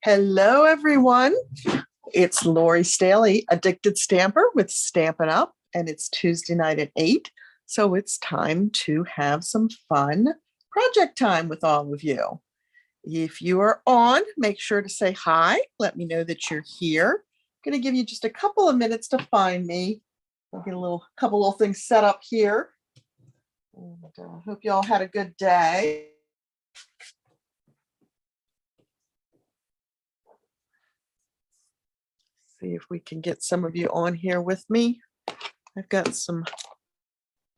Hello, everyone. It's Lori Staley, Addicted Stamper with Stampin' Up, and it's Tuesday night at 8. So it's time to have some fun project time with all of you. If you are on, make sure to say hi. Let me know that you're here. I'm going to give you just a couple of minutes to find me. I'll get a couple little things set up here. And hope you all had a good day. See if we can get some of you on here with me. I've got some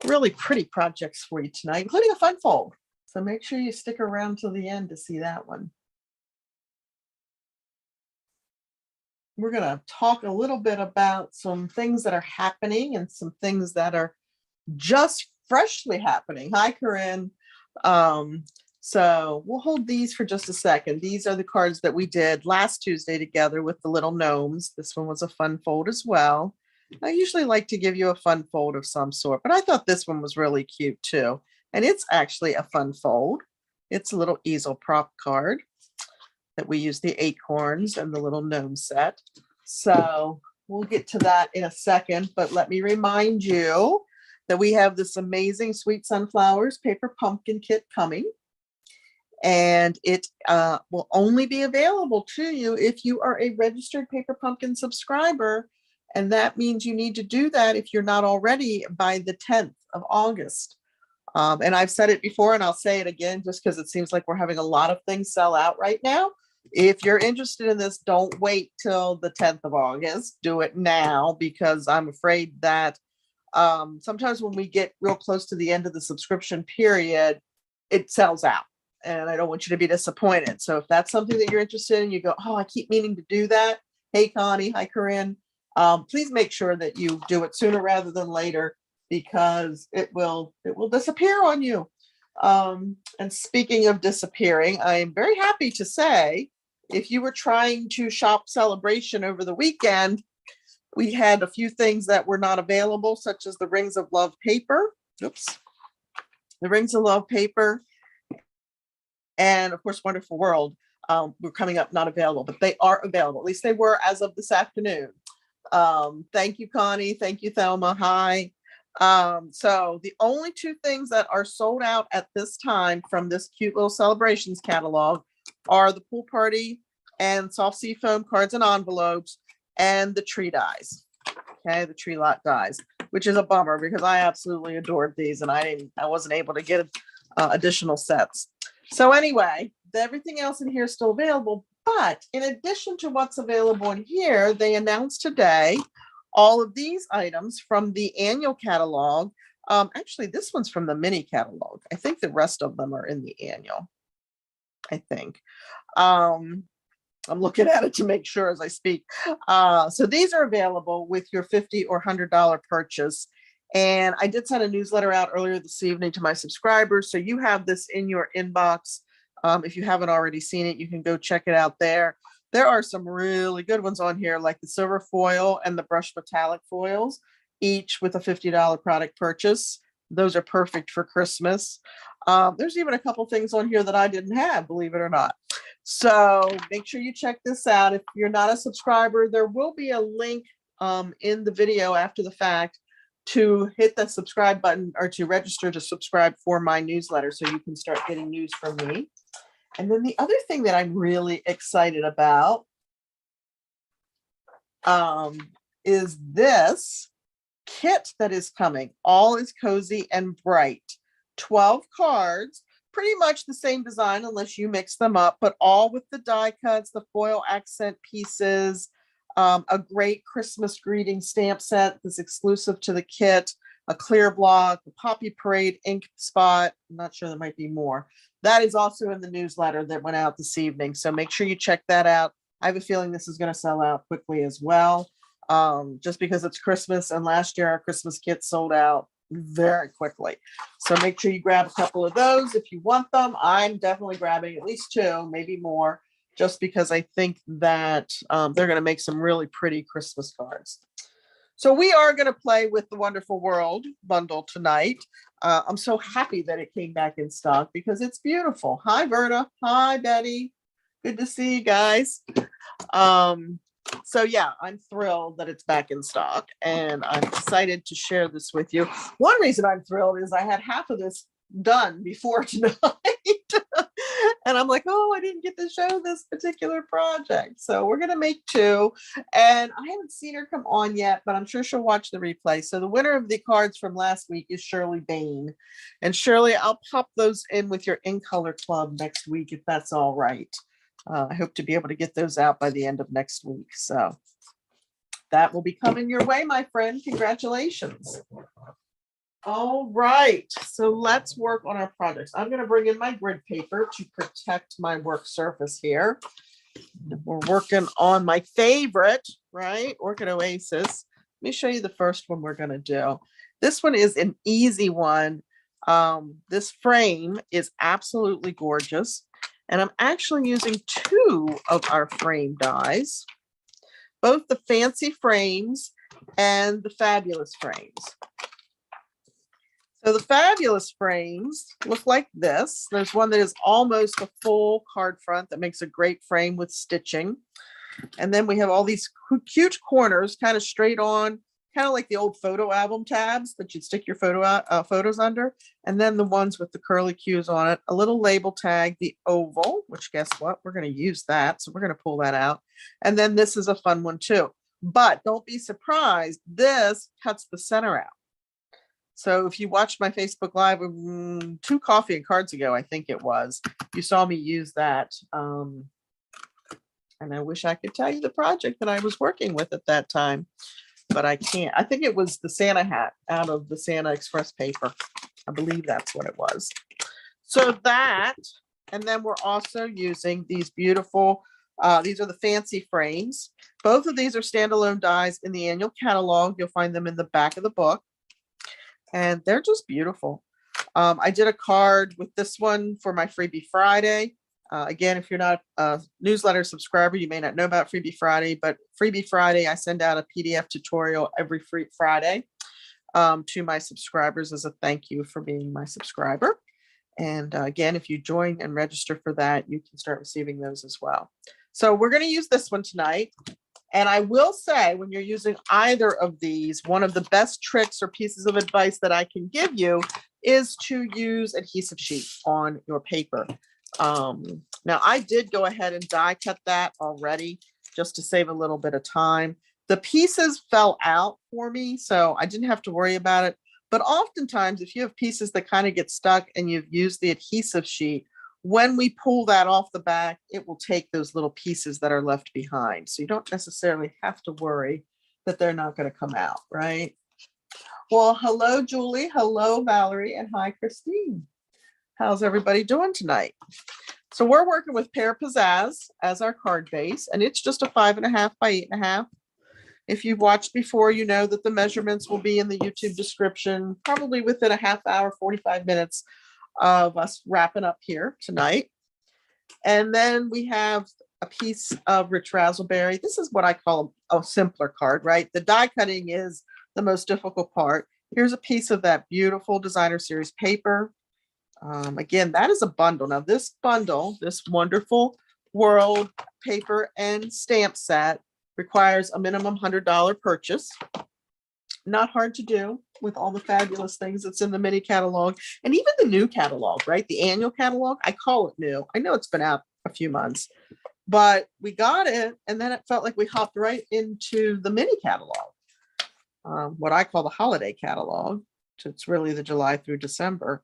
really pretty projects for you tonight, including a fun fold. So make sure you stick around till the end to see that one. We're going to talk a little bit about some things that are happening and some things that are just freshly happening. Hi, Corinne. So we'll hold these for just a second. These are the cards that we did last Tuesday together with the little gnomes. This one was a fun fold as well. I usually like to give you a fun fold of some sort, but I thought this one was really cute too. And it's actually a fun fold. It's a little easel prop card that we use the acorns and the little gnome set. So we'll get to that in a second, but let me remind you that we have this amazing Sweet Sunflowers paper pumpkin kit coming. And it will only be available to you if you are a registered Paper Pumpkin subscriber. And that means you need to do that if you're not already by the 10th of August. And I've said it before and I'll say it again just because it seems like we're having a lot of things sell out right now. If you're interested in this, don't wait till the 10th of August. Do it now, because I'm afraid that sometimes when we get real close to the end of the subscription period, it sells out. And I don't want you to be disappointed. So if that's something that you're interested in, you go, oh, I keep meaning to do that. Hey, Connie. Hi, Corinne. Please make sure that you do it sooner rather than later, because it will disappear on you. And speaking of disappearing, I am very happy to say, if you were trying to shop Celebration over the weekend, we had a few things that were not available, such as the Rings of Love paper. Oops. The Rings of Love paper. And of course, Wonderful World were coming up not available, but they are available. At least they were as of this afternoon. Thank you, Connie. Thank you, Thelma. Hi. So the only two things that are sold out at this time from this cute little Celebrations catalog are the Pool Party and Soft Sea Foam cards and envelopes and the tree dies. Okay, the tree lot dies, which is a bummer because I absolutely adored these and I wasn't able to get additional sets. So anyway, everything else in here is still available, but in addition to what's available in here, they announced today all of these items from the annual catalog. Actually, this one's from the mini catalog. I think the rest of them are in the annual, I think. I'm looking at it to make sure as I speak. So these are available with your $50 or $100 purchase. And I did send a newsletter out earlier this evening to my subscribers. So you have this in your inbox. If you haven't already seen it, you can go check it out there. There are some really good ones on here, like the silver foil and the brushed metallic foils, each with a $50 product purchase. Those are perfect for Christmas. There's even a couple things on here that I didn't have, believe it or not. So make sure you check this out. If you're not a subscriber, there will be a link in the video after the fact to hit the subscribe button or to register to subscribe for my newsletter so you can start getting news from me. And then the other thing that I'm really excited about is this kit that is coming. All is cozy and bright. 12 cards, pretty much the same design unless you mix them up, but all with the die cuts, the foil accent pieces, a great Christmas greeting stamp set that's exclusive to the kit, a clear block, the Poppy Parade ink spot. I'm not sure, there might be more. That is also in the newsletter that went out this evening. So make sure you check that out. I have a feeling this is going to sell out quickly as well, just because it's Christmas. And last year, our Christmas kit sold out very quickly. So make sure you grab a couple of those if you want them. I'm definitely grabbing at least 2, maybe more, just because I think that they're going to make some really pretty Christmas cards. So we are going to play with the Wonderful World bundle tonight. I'm so happy that it came back in stock because it's beautiful. Hi, Berta. Hi, Betty. Good to see you guys. So yeah, I'm thrilled that it's back in stock, and I'm excited to share this with you. One reason I'm thrilled is I had half of this done before tonight. And I'm like, oh, I didn't get to show this particular project. So we're going to make two. And I haven't seen her come on yet, but I'm sure she'll watch the replay. So the winner of the cards from last week is Shirley Bain. And Shirley, I'll pop those in with your In Color Club next week, if that's all right. I hope to be able to get those out by the end of next week. So that will be coming your way, my friend. Congratulations. All right, so let's work on our projects. I'm going to bring in my grid paper to protect my work surface here. We're working on my favorite, right? Orchid Oasis. Let me show you the first one we're going to do. This one is an easy one. This frame is absolutely gorgeous. And I'm actually using two of our frame dies, both the fancy frames and the fabulous frames. So the fabulous frames look like this. There's one that is almost a full card front that makes a great frame with stitching. And then we have all these huge corners kind of straight on, kind of like the old photo album tabs that you'd stick your photos under. And then the ones with the curly cues on it, a little label tag, the oval, which guess what? We're going to use that. So we're going to pull that out. And then this is a fun one too. But don't be surprised. This cuts the center out. So if you watched my Facebook Live 2 coffee and cards ago, I think it was, you saw me use that. And I wish I could tell you the project that I was working with at that time, but I can't. I think it was the Santa hat out of the Santa Express paper. I believe that's what it was. So that, and then we're also using these beautiful, these are the fancy frames. Both of these are standalone dies in the annual catalog. You'll find them in the back of the book. And they're just beautiful. I did a card with this one for my Freebie Friday. Again, if you're not a newsletter subscriber, you may not know about Freebie Friday, but Freebie Friday, I send out a PDF tutorial every Friday to my subscribers as a thank you for being my subscriber. And again, if you join and register for that, you can start receiving those as well. So we're going to use this one tonight. And I will say, when you're using either of these, one of the best tricks or pieces of advice that I can give you is to use adhesive sheet on your paper. Now, I did go ahead and die cut that already just to save a little bit of time. The pieces fell out for me, so I didn't have to worry about it. But oftentimes, if you have pieces that kind of get stuck and you've used the adhesive sheet, when we pull that off the back, it will take those little pieces that are left behind. So you don't necessarily have to worry that they're not going to come out, right? Well, hello, Julie. Hello, Valerie. And hi, Christine. How's everybody doing tonight? So we're working with Pear Pizzaz as our card base, and it's just a 5.5 by 8.5. If you've watched before, you know that the measurements will be in the YouTube description, probably within a half hour, 45 minutes of us wrapping up here tonight. And then we have a piece of rich razzleberry. This is what I call a simpler card, right? The die cutting is the most difficult part. Here's a piece of that beautiful designer series paper. Again, that is a bundle. Now this bundle, this Wonderful World paper and stamp set, requires a minimum $100 purchase. Not hard to do with all the fabulous things that's in the mini catalog and even the new catalog, right? The annual catalog, I call it new. I know it's been out a few months, but we got it. And then it felt like we hopped right into the mini catalog, what I call the holiday catalog. So it's really the July through December.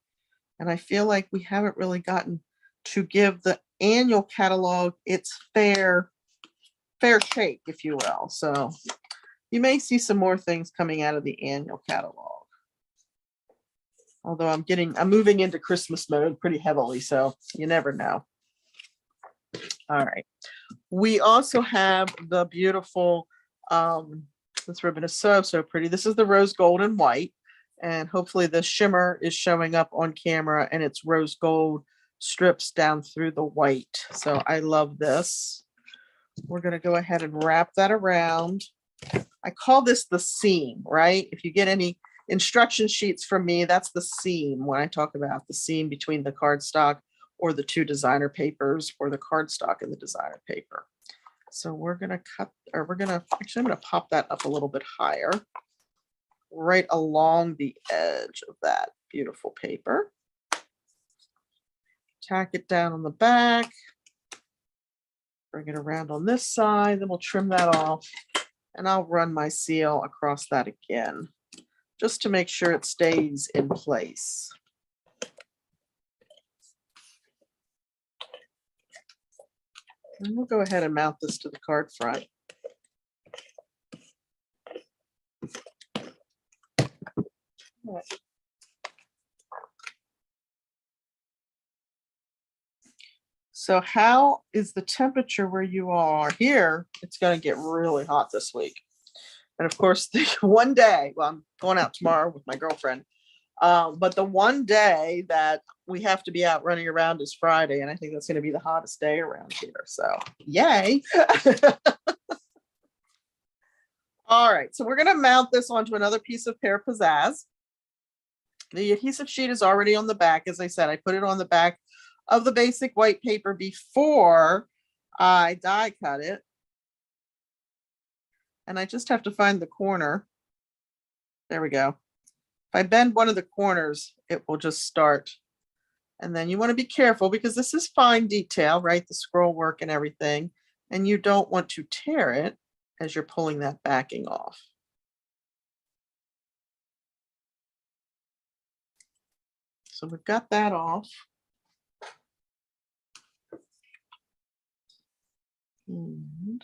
And I feel like we haven't really gotten to give the annual catalog its fair shake, if you will. So you may see some more things coming out of the annual catalog. Although I'm moving into Christmas mode pretty heavily, so you never know. All right. We also have the beautiful, this ribbon is so pretty. This is the rose gold and white, and hopefully the shimmer is showing up on camera, and it's rose gold strips down through the white. So I love this. We're going to go ahead and wrap that around. I call this the seam, right? If you get any instruction sheets from me, that's the seam when I talk about the seam between the cardstock or the two designer papers or the cardstock in the designer paper. So we're going to cut, or we're going to, actually I'm going to pop that up a little bit higher, right along the edge of that beautiful paper. Tack it down on the back. Bring it around on this side, then we'll trim that off, and I'll run my seal across that again, just to make sure it stays in place. And we'll go ahead and mount this to the card front. All right. So how is the temperature where you are? Here, it's going to get really hot this week. And of course, the one day, well, I'm going out tomorrow with my girlfriend, but the one day that we have to be out running around is Friday, and I think that's going to be the hottest day around here. So yay. All right, so we're going to mount this onto another piece of Pear Pizzaz. The adhesive sheet is already on the back. As I said, I put it on the back of the basic white paper before I die cut it. And I just have to find the corner. There we go. If I bend one of the corners, it will just start. And then you want to be careful because this is fine detail, right? The scroll work and everything. And you don't want to tear it as you're pulling that backing off. So we've got that off. And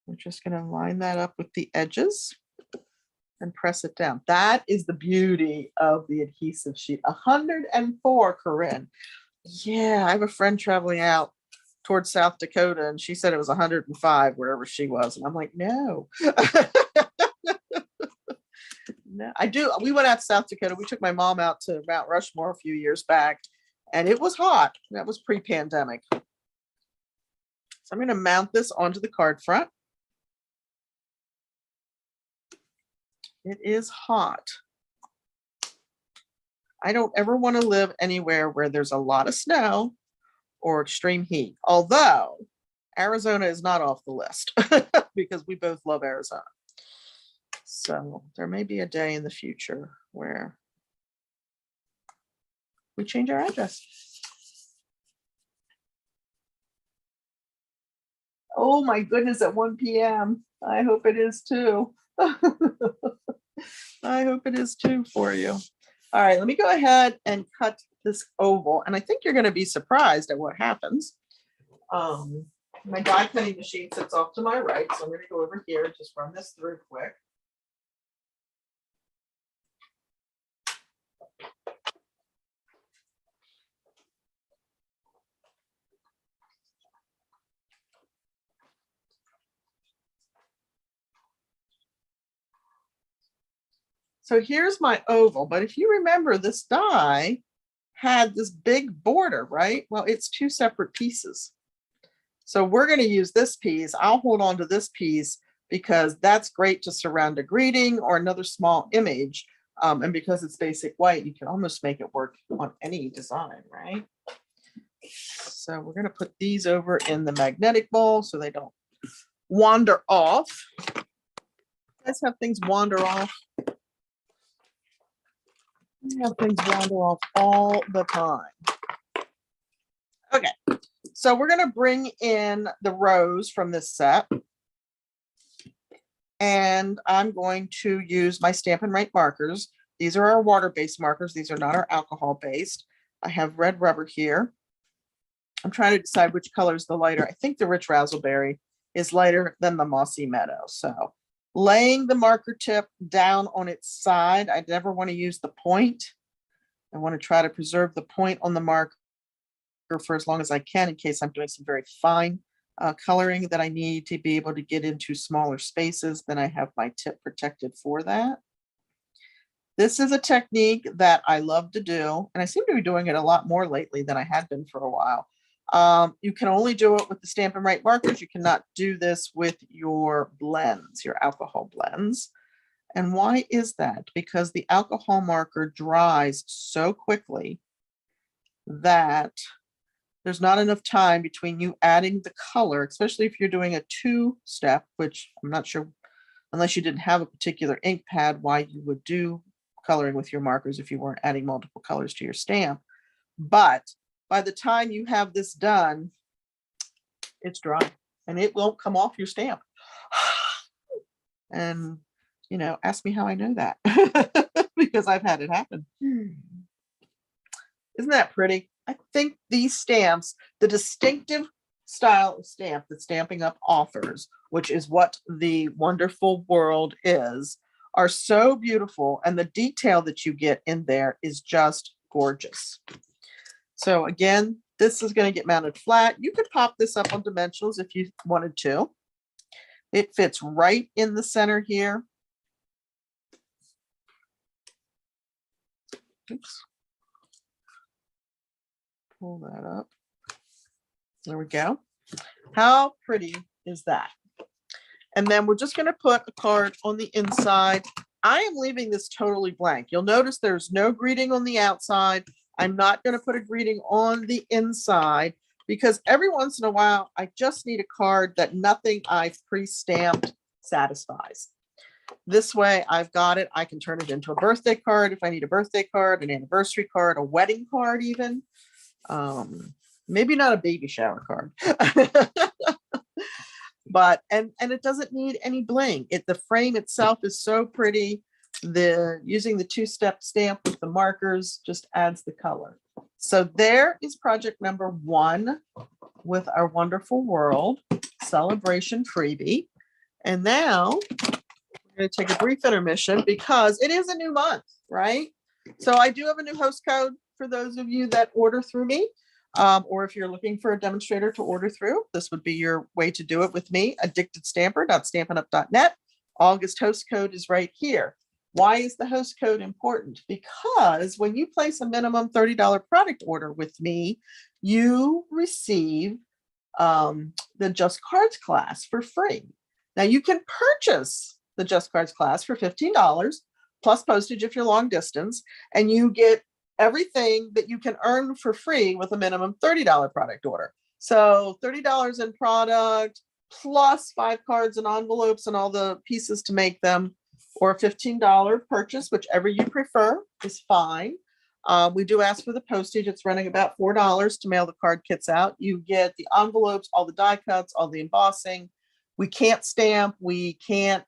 we're just going to line that up with the edges and press it down. That is the beauty of the adhesive sheet. 104, Corinne. Yeah, I have a friend traveling out towards South Dakota, and she said it was 105 wherever she was. And I'm like, no. No, I do. We went out to South Dakota. We took my mom out to Mount Rushmore a few years back, and it was hot. That was pre-pandemic. So I'm going to mount this onto the card front. It is hot. I don't ever want to live anywhere where there's a lot of snow or extreme heat, although Arizona is not off the list because we both love Arizona. So there may be a day in the future where we change our address. Oh my goodness, at 1 p.m. I hope it is too. I hope it is too for you. All right, let me go ahead and cut this oval. And I think you're going to be surprised at what happens. My die cutting machine sits off to my right. So I'm going to go over here and just run this through quick. So here's my oval, but if you remember, this die had this big border, right? Well, it's two separate pieces. So we're going to use this piece. I'll hold on to this piece because that's great to surround a greeting or another small image. And because it's basic white, you can almost make it work on any design, right? So we're going to put these over in the magnetic bowl so they don't wander off. You guys have things wander off. We have things wander off all the time. Okay, so we're going to bring in the rows from this set. And I'm going to use my Stampin' Up markers. These are our water-based markers. These are not our alcohol-based. I have red rubber here. I'm trying to decide which color is the lighter. I think the rich Razzleberry is lighter than the Mossy Meadow. So laying the marker tip down on its side. I never want to use the point. I want to try to preserve the point on the marker for as long as I can in case I'm doing some very fine coloring that I need to be able to get into smaller spaces. Then I have my tip protected for that. This is a technique that I love to do, and I seem to be doing it a lot more lately than I had been for a while. You can only do it with the Stampin' Up markers. You cannot do this with your blends, your alcohol blends. And why is that? Because the alcohol marker dries so quickly that there's not enough time between you adding the color, especially if you're doing a 2-step, which I'm not sure, unless you didn't have a particular ink pad, why you would do coloring with your markers if you weren't adding multiple colors to your stamp. But by the time you have this done, it's dry and it won't come off your stamp. And, you know, ask me how I know that because I've had it happen. Isn't that pretty? I think these stamps, the distinctive style of stamp that Stampin' Up offers, which is what the Wonderful World is, are so beautiful. And the detail that you get in there is just gorgeous. So again, this is going to get mounted flat. You could pop this up on dimensionals if you wanted to. It fits right in the center here. Oops. Pull that up. There we go. How pretty is that? And then we're just going to put a card on the inside. I am leaving this totally blank. You'll notice there's no greeting on the outside. I'm not going to put a greeting on the inside because every once in a while, I just need a card that nothing I've pre-stamped satisfies. This way I've got it. I can turn it into a birthday card if I need a birthday card, an anniversary card, a wedding card even. Maybe not a baby shower card. But and it doesn't need any bling. The frame itself is so pretty. Using the 2-step stamp with the markers just adds the color. So there is project number 1 with our Wonderful World Celebration freebie. And now we're going to take a brief intermission because it is a new month, right? So I do have a new host code for those of you that order through me. Or if you're looking for a demonstrator to order through, this would be your way to do it with me. addictedstamper.stampinup.net. August host code is right here. Why is the host code important? Because when you place a minimum $30 product order with me, you receive the Just Cards class for free. Now you can purchase the Just Cards class for $15 plus postage if you're long distance, and you get everything that you can earn for free with a minimum $30 product order. So $30 in product plus 5 cards and envelopes and all the pieces to make them, or a $15 purchase, whichever you prefer is fine. We do ask for the postage. It's running about $4 to mail the card kits out. You get the envelopes, all the die cuts, all the embossing. We can't stamp. We can't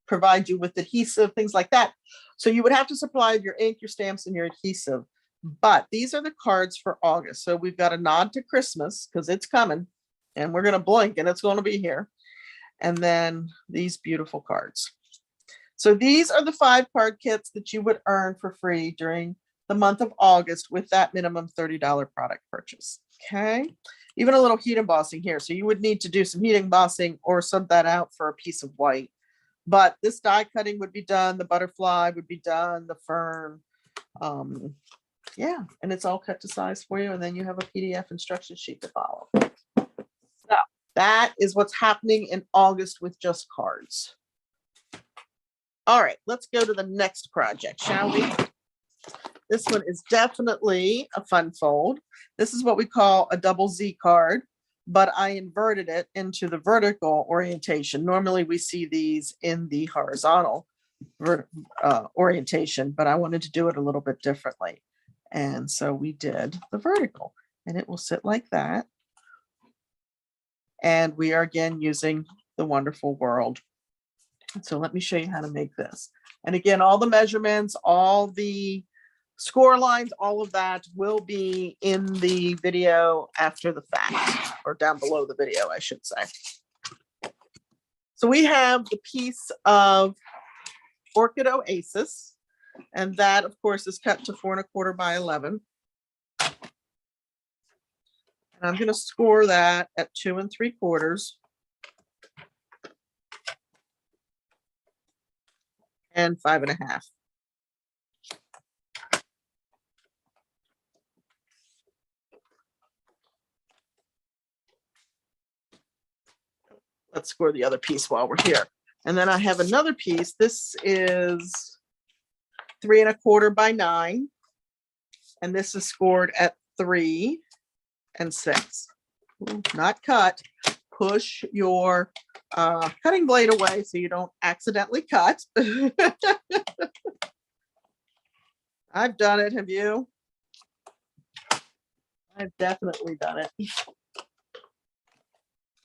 provide you with adhesive, things like that. So you would have to supply your ink, your stamps, and your adhesive. But these are the cards for August. So we've got a nod to Christmas because it's coming and we're going to blink and it's going to be here. And then these beautiful cards. So these are the 5 card kits that you would earn for free during the month of August with that minimum $30 product purchase. Okay. Even a little heat embossing here. So you would need to do some heat embossing or sub that out for a piece of white. But this die cutting would be done. The butterfly would be done. The fern. Yeah. And it's all cut to size for you. And then you have a PDF instruction sheet to follow. So that is what's happening in August with Just Cards. All right, let's go to the next project, shall we? This one is definitely a fun fold. This is what we call a double Z card, but I inverted it into the vertical orientation. Normally we see these in the horizontal orientation, but I wanted to do it a little bit differently. And so we did the vertical, and it will sit like that. And we are again using the Wonderful World. So let me show you how to make this. And again, all the measurements, all the score lines, all of that will be in the video after the fact, or down below the video, I should say. So we have the piece of Orchid Oasis, and that of course is cut to 4 1/4 by 11. And I'm going to score that at 2 3/4. And 5 1/2. Let's score the other piece while we're here. And then I have another piece. This is 3 1/4 by 9. And this is scored at 3 and 6. Ooh, not cut. Push your cutting blade away so you don't accidentally cut. I've done it. Have you? I've definitely done it.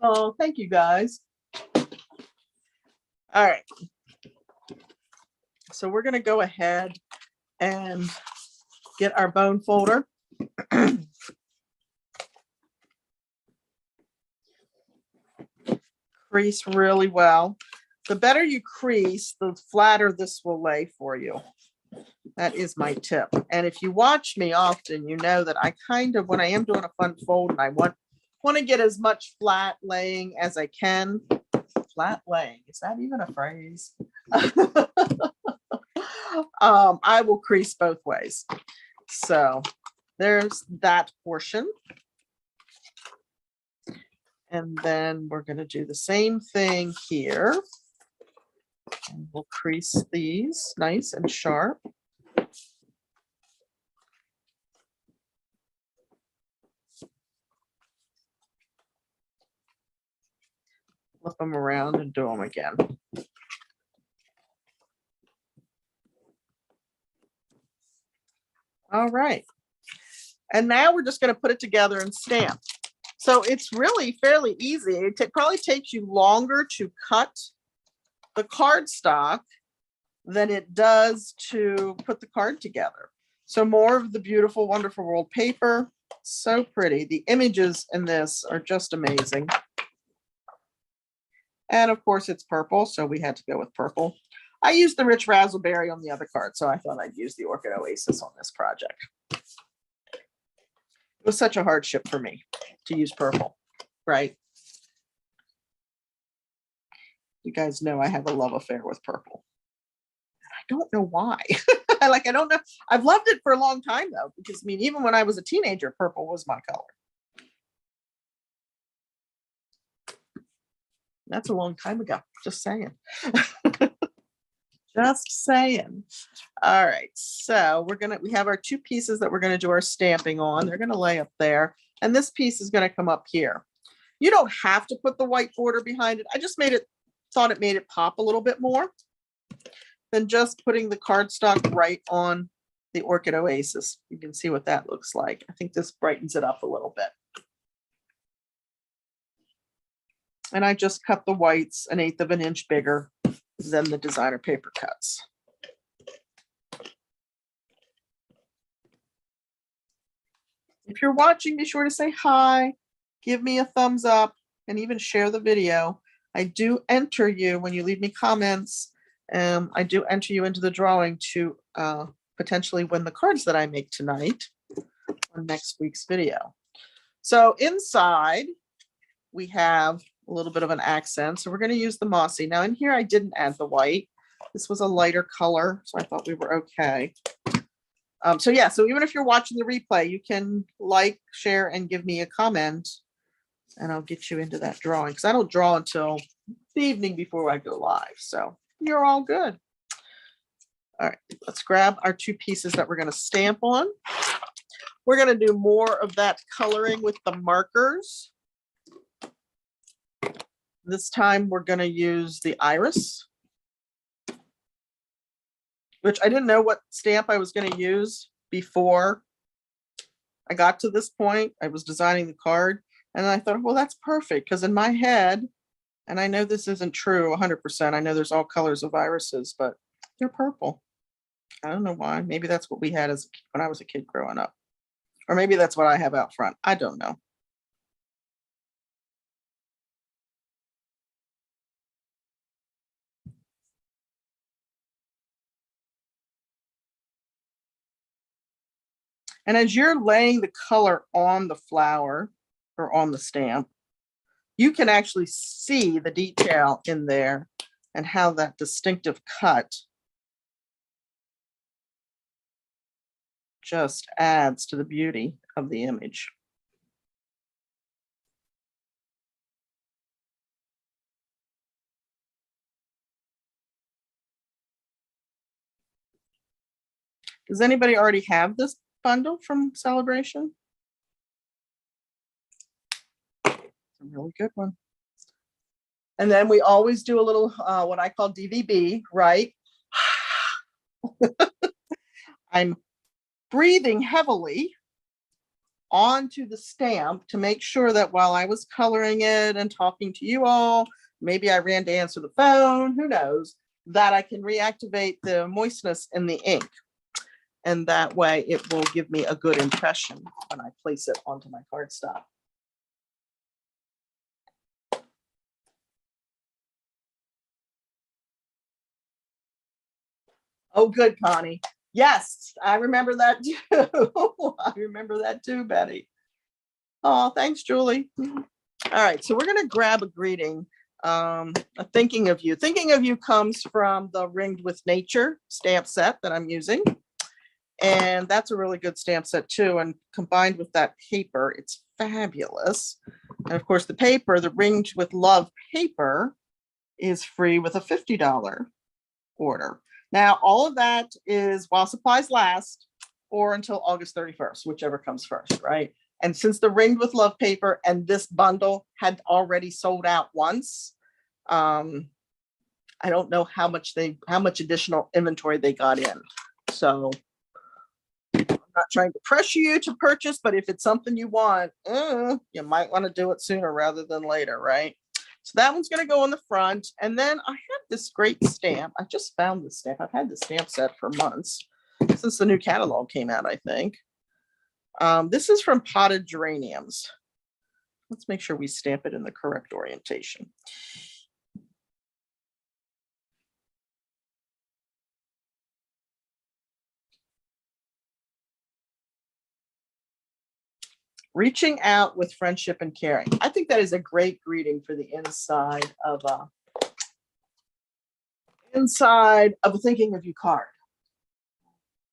Oh, thank you guys. All right. So we're going to go ahead and get our bone folder. Crease really well. The better you crease, the flatter this will lay for you. That is my tip. And if you watch me often, you know that I kind of, when I am doing a fun fold and I want to get as much flat laying as I can. Flat laying, is that even a phrase? I will crease both ways. So there's that portion. And then we're going to do the same thing here. And we'll crease these nice and sharp. Flip them around and do them again. All right. And now we're just going to put it together and stamp. So it's really fairly easy. It probably takes you longer to cut the cardstock than it does to put the card together. So more of the beautiful, wonderful world paper. So pretty. The images in this are just amazing. And of course it's purple, so we had to go with purple. I used the rich razzleberry on the other card, so I thought I'd use the Orchid Oasis on this project. It was such a hardship for me to use purple, right? You guys know I have a love affair with purple. I don't know why. I don't know. I've loved it for a long time though, because I mean, even when I was a teenager, purple was my color. That's a long time ago. Just saying. Just saying. All right. So we have our 2 pieces that we're going to do our stamping on. They're going to lay up there. And this piece is going to come up here. You don't have to put the white border behind it. I just thought it made it pop a little bit more than just putting the cardstock right on the Orchid Oasis. You can see what that looks like. I think this brightens it up a little bit. And I just cut the whites 1/8 of an inch bigger than the designer paper cuts. If you're watching, be sure to say hi, give me a thumbs up, and even share the video. I do enter you when you leave me comments. I do enter you into the drawing to potentially win the cards that I make tonight on next week's video. So inside, we have a little bit of an accent. So we're going to use the mossy. Now in here, I didn't add the white. This was a lighter color, so I thought we were okay. So yeah, so even if you're watching the replay, you can like, share, and give me a comment, and I'll get you into that drawing, because I don't draw until the evening before I go live. So you're all good. All right, let's grab our 2 pieces that we're going to stamp on. We're going to do more of that coloring with the markers. This time we're going to use the iris, which I didn't know what stamp I was going to use before I got to this point. I was designing the card and I thought, well, that's perfect, because in my head, and I know this isn't true 100%, I know there's all colors of irises, but they're purple. I don't know why. Maybe that's what we had when I was a kid growing up. Or maybe that's what I have out front. I don't know. And as you're laying the color on the flower or on the stamp, you can actually see the detail in there and how that distinctive cut just adds to the beauty of the image. Does anybody already have this bundle from Celebration. It's a really good one. And then we always do a little, what I call DVB, right? I'm breathing heavily onto the stamp to make sure that while I was coloring it and talking to you all, maybe I ran to answer the phone, who knows, that I can reactivate the moistness in the ink. And that way it will give me a good impression when I place it onto my cardstock. Oh, good, Connie. Yes, I remember that too. I remember that too, Betty. Oh, thanks, Julie. All right, so we're going to grab a greeting. A thinking of you. Thinking of you comes from the Ringed with Nature stamp set that I'm using. And that's a really good stamp set too. And combined with that paper, it's fabulous. And of course, the paper, the Ringed with Love paper, is free with a $50 order. Now, all of that is while supplies last or until August 31st, whichever comes first, right? And since the Ringed with Love paper and this bundle had already sold out once, I don't know how much additional inventory they got in. So I'm not trying to pressure you to purchase, but if it's something you want, you might want to do it sooner rather than later, right? So that one's going to go on the front. And then I have this great stamp. I just found this stamp. I've had this stamp set for months, since the new catalog came out, I think. This is from Potted Geraniums. Let's make sure we stamp it in the correct orientation. Reaching out with friendship and caring. I think that is a great greeting for the inside of a Thinking of You card.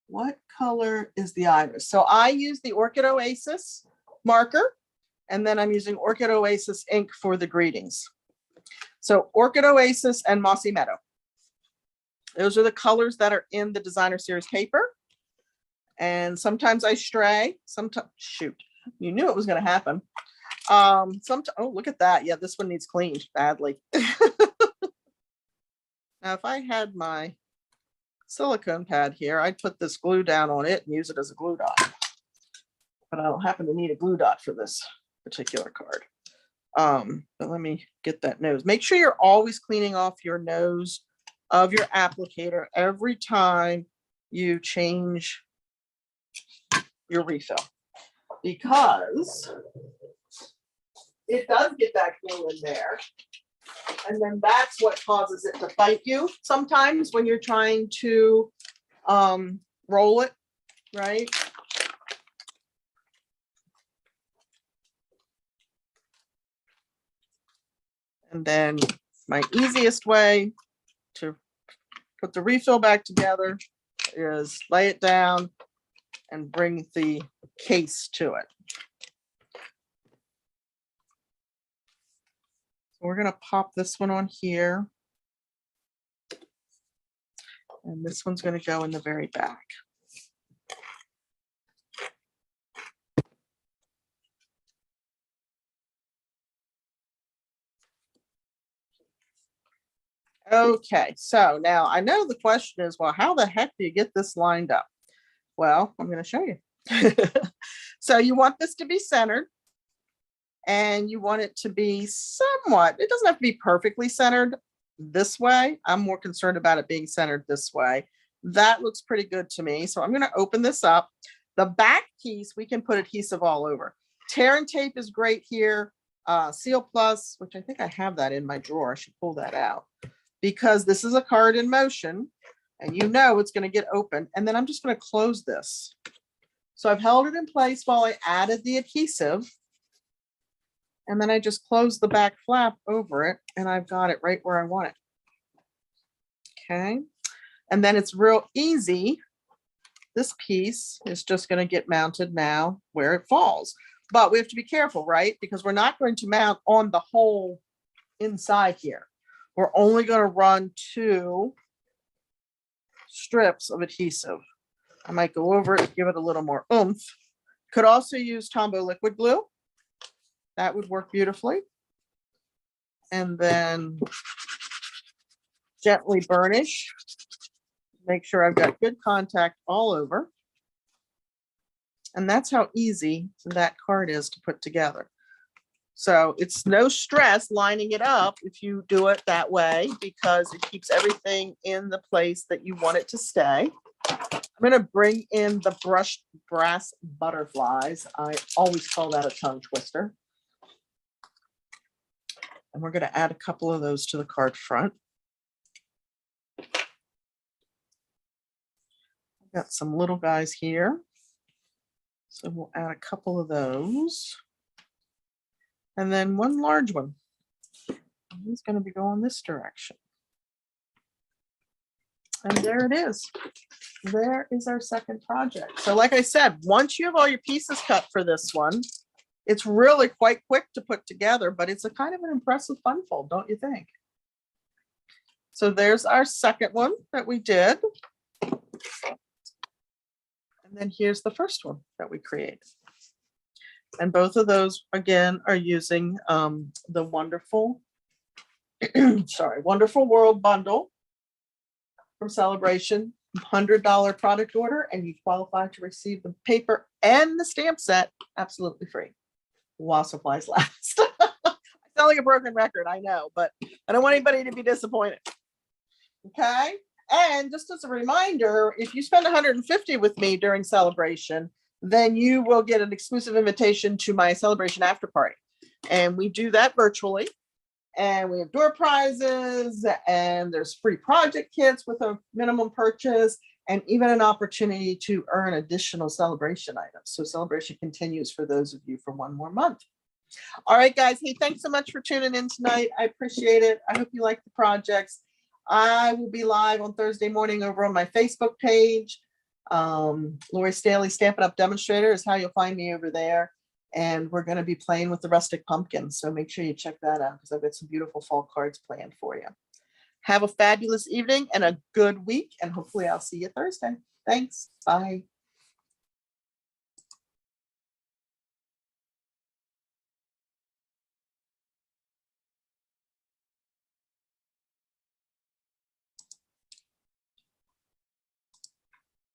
What color is the iris? So I use the Orchid Oasis marker, and then I'm using Orchid Oasis ink for the greetings. So Orchid Oasis and Mossy Meadow. Those are the colors that are in the designer series paper. And sometimes I stray, sometimes, shoot. You knew it was going to happen. Oh, look at that. Yeah, this one needs cleaned badly. Now, if I had my silicone pad here, I'd put this glue down on it and use it as a glue dot. But I don't happen to need a glue dot for this particular card. But let me get that nose. Make sure you're always cleaning off your nose of your applicator every time you change your refill, because it does get that glue in there. And then that's what causes it to bite you sometimes when you're trying to roll it, right? And then my easiest way to put the refill back together is lay it down and bring the case to it. We're going to pop this one on here. And this one's going to go in the very back. Okay, so now I know the question is, well, how the heck do you get this lined up? Well, I'm going to show you. So you want this to be centered. And you want it to be somewhat, it doesn't have to be perfectly centered this way. I'm more concerned about it being centered this way. That looks pretty good to me. So I'm going to open this up. The back piece, we can put adhesive all over. Tear and tape is great here. Seal Plus, which I think I have that in my drawer. I should pull that out because this is a card in motion and you know it's going to get open. And then I'm just going to close this. So I've held it in place while I added the adhesive. And then I just close the back flap over it and I've got it right where I want it. Okay. And then it's real easy. This piece is just going to get mounted now where it falls. But we have to be careful, right? Because we're not going to mount on the whole inside here. We're only going to run 2 strips of adhesive. I might go over it, give it a little more oomph. Could also use Tombow liquid glue. That would work beautifully. And then gently burnish. Make sure I've got good contact all over. And that's how easy that card is to put together. So it's no stress lining it up if you do it that way, because it keeps everything in the place that you want it to stay. I'm going to bring in the brushed brass butterflies. I always call that a tongue twister. And we're going to add a couple of those to the card front. I've got some little guys here. So we'll add a couple of those. And then one large one. He's going to be going this direction. And there it is. There is our second project. So like I said, once you have all your pieces cut for this one, it's really quite quick to put together, but it's a kind of an impressive fun fold, don't you think? So there's our second one that we did. And then here's the first one that we created. And both of those, again, are using the Wonderful, Wonderful World bundle from Celebration, $100 product order, and you qualify to receive the paper and the stamp set absolutely free while supplies last. I sound like a broken record, I know, but I don't want anybody to be disappointed. Okay. And just as a reminder, if you spend $150 with me during Celebration, then you will get an exclusive invitation to my Celebration after party. And we do that virtually. And we have door prizes, and there's free project kits with a minimum purchase, and even an opportunity to earn additional Celebration items. So Celebration continues for those of you for one more month. All right, guys. Hey, thanks so much for tuning in tonight. I appreciate it. I hope you like the projects. I will be live on Thursday morning over on my Facebook page. Lori Staley Stampin' Up demonstrator is how you'll find me over there. And we're going to be playing with the rustic pumpkin. So make sure you check that out, because I've got some beautiful fall cards planned for you. Have a fabulous evening and a good week. And hopefully I'll see you Thursday. Thanks. Bye.